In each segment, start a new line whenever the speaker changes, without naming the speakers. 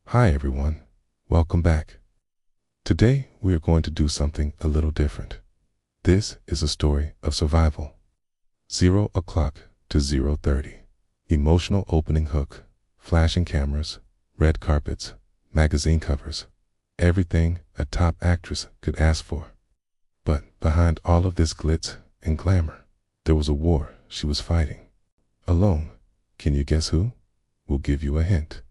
Hi everyone, welcome back. Today we are going to do something a little different. This is a story of survival. 0 o'clock to 0:30. Emotional opening hook, flashing cameras, red carpets, magazine covers, everything a top actress could ask for. But behind all of this glitz and glamour, there was a war she was fighting. Alone. Can you guess who? We'll give you a hint.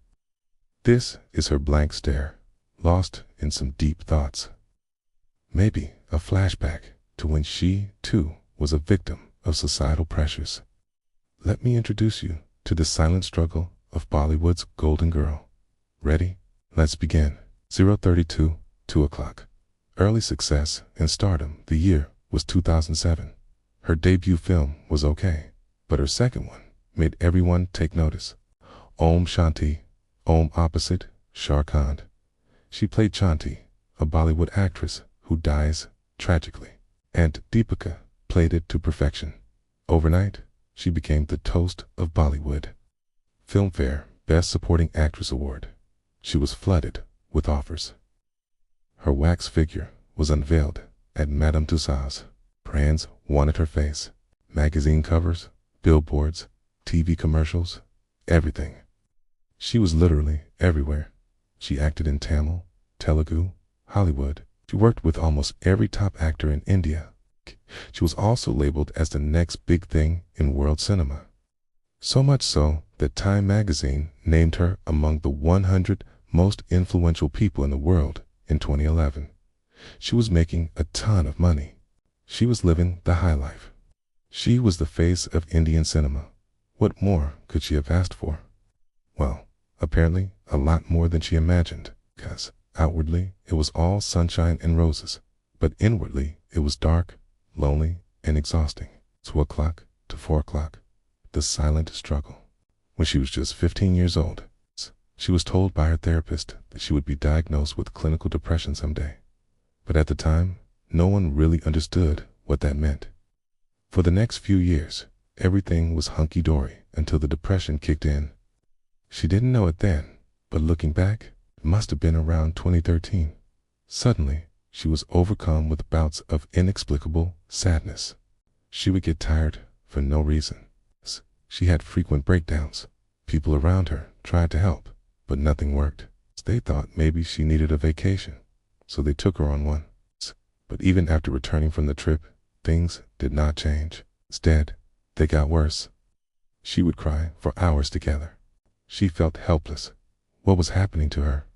This is her blank stare, lost in some deep thoughts. Maybe a flashback to when she, too, was a victim of societal pressures. Let me introduce you to the silent struggle of Bollywood's golden girl. Ready? Let's begin. 0:32, 2 o'clock. Early success and stardom. The year was 2007. Her debut film was okay, but her second one made everyone take notice. Om Shanti, Om opposite, Shah Khan. She played Shanti, a Bollywood actress who dies tragically, and Deepika played it to perfection. Overnight, she became the toast of Bollywood. Filmfare Best Supporting Actress Award. She was flooded with offers. Her wax figure was unveiled at Madame Tussauds. Brands wanted her face. Magazine covers, billboards, TV commercials, everything. She was literally everywhere. She acted in Tamil, Telugu, Hollywood. She worked with almost every top actor in India. She was also labeled as the next big thing in world cinema. So much so that Time magazine named her among the 100 most influential people in the world in 2011. She was making a ton of money. She was living the high life. She was the face of Indian cinema. What more could she have asked for? Well, apparently a lot more than she imagined, because outwardly it was all sunshine and roses, but inwardly it was dark, lonely, and exhausting. 2 o'clock to 4 o'clock. The silent struggle. When she was just 15 years old, she was told by her therapist that she would be diagnosed with clinical depression someday. But at the time, no one really understood what that meant. For the next few years, everything was hunky-dory until the depression kicked in. She didn't know it then, but looking back, it must have been around 2013. Suddenly, she was overcome with bouts of inexplicable sadness. She would get tired for no reason. She had frequent breakdowns. People around her tried to help, but nothing worked. They thought maybe she needed a vacation, so they took her on one. But even after returning from the trip, things did not change. Instead, they got worse. She would cry for hours together. She felt helpless. What was happening to her?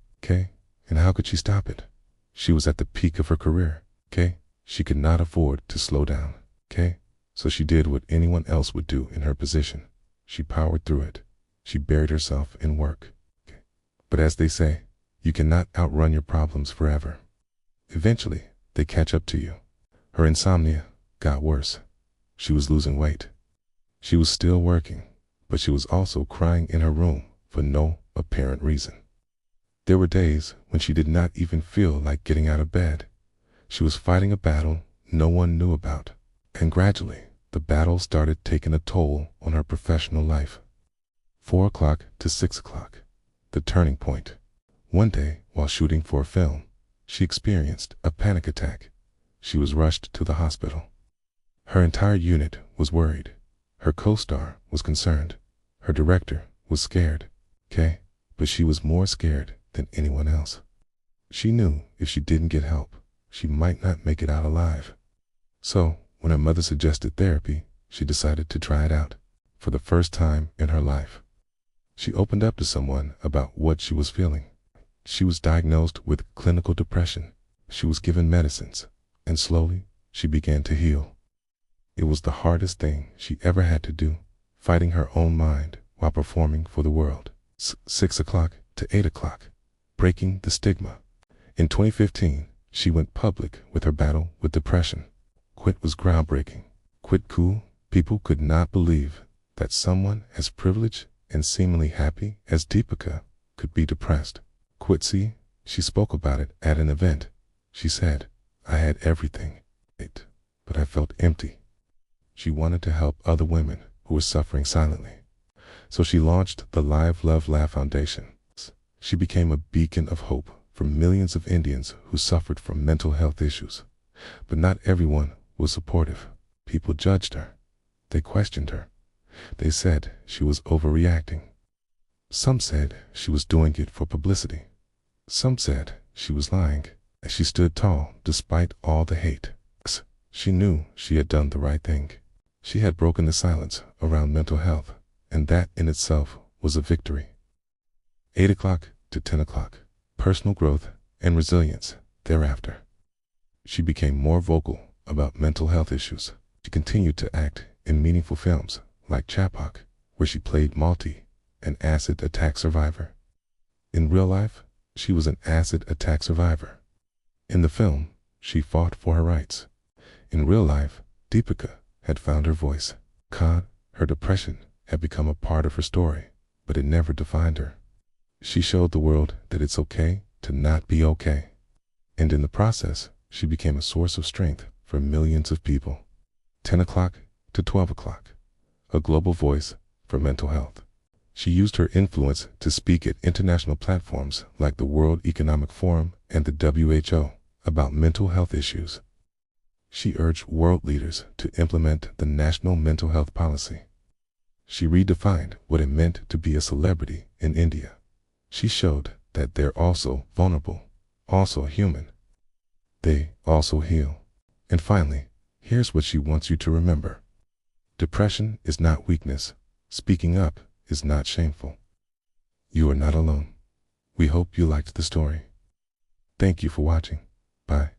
And how could she stop it? She was at the peak of her career. She could not afford to slow down. So she did what anyone else would do in her position. She powered through it. She buried herself in work. But as they say, you cannot outrun your problems forever. Eventually, they catch up to you. Her insomnia got worse. She was losing weight. She was still working, but she was also crying in her room for no apparent reason. There were days when she did not even feel like getting out of bed. She was fighting a battle no one knew about, and gradually the battle started taking a toll on her professional life. 4 o'clock to 6 o'clock. The turning point. One day, while shooting for a film, she experienced a panic attack. She was rushed to the hospital. Her entire unit was worried. Her co-star was concerned. Her director was scared. But she was more scared than anyone else. She knew if she didn't get help, she might not make it out alive. So, when her mother suggested therapy, she decided to try it out. For the first time in her life, she opened up to someone about what she was feeling. She was diagnosed with clinical depression. She was given medicines, and slowly she began to heal. It was the hardest thing she ever had to do, fighting her own mind while performing for the world. 6 o'clock to 8 o'clock. Breaking the stigma. In 2015, she went public with her battle with depression. Quit was groundbreaking. Quit cool. People could not believe that someone as privileged and seemingly happy as Deepika could be depressed. Quit. See, she spoke about it at an event. She said, "I had everything, but I felt empty." She wanted to help other women who were suffering silently. So she launched the Live Love Laugh Foundation. She became a beacon of hope for millions of Indians who suffered from mental health issues. But not everyone was supportive. People judged her. They questioned her. They said she was overreacting. Some said she was doing it for publicity. Some said she was lying. She stood tall despite all the hate. She knew she had done the right thing. She had broken the silence around mental health, and that in itself was a victory. 8 o'clock to 10 o'clock. Personal growth and resilience thereafter. She became more vocal about mental health issues. She continued to act in meaningful films like Chapak, where she played Malti, an acid attack survivor. In real life, she was an acid attack survivor. In the film, she fought for her rights. In real life, Deepika had found her voice. Her depression had become a part of her story, but it never defined her. She showed the world that it's okay to not be okay. And in the process, she became a source of strength for millions of people. 10 o'clock to 12 o'clock. A global voice for mental health. She used her influence to speak at international platforms like the World Economic Forum and the WHO about mental health issues. She urged world leaders to implement the national mental health policy. She redefined what it meant to be a celebrity in India. She showed that they're also vulnerable, also human. They also heal. And finally, here's what she wants you to remember. Depression is not weakness. Speaking up is not shameful. You are not alone. We hope you liked the story. Thank you for watching. Bye.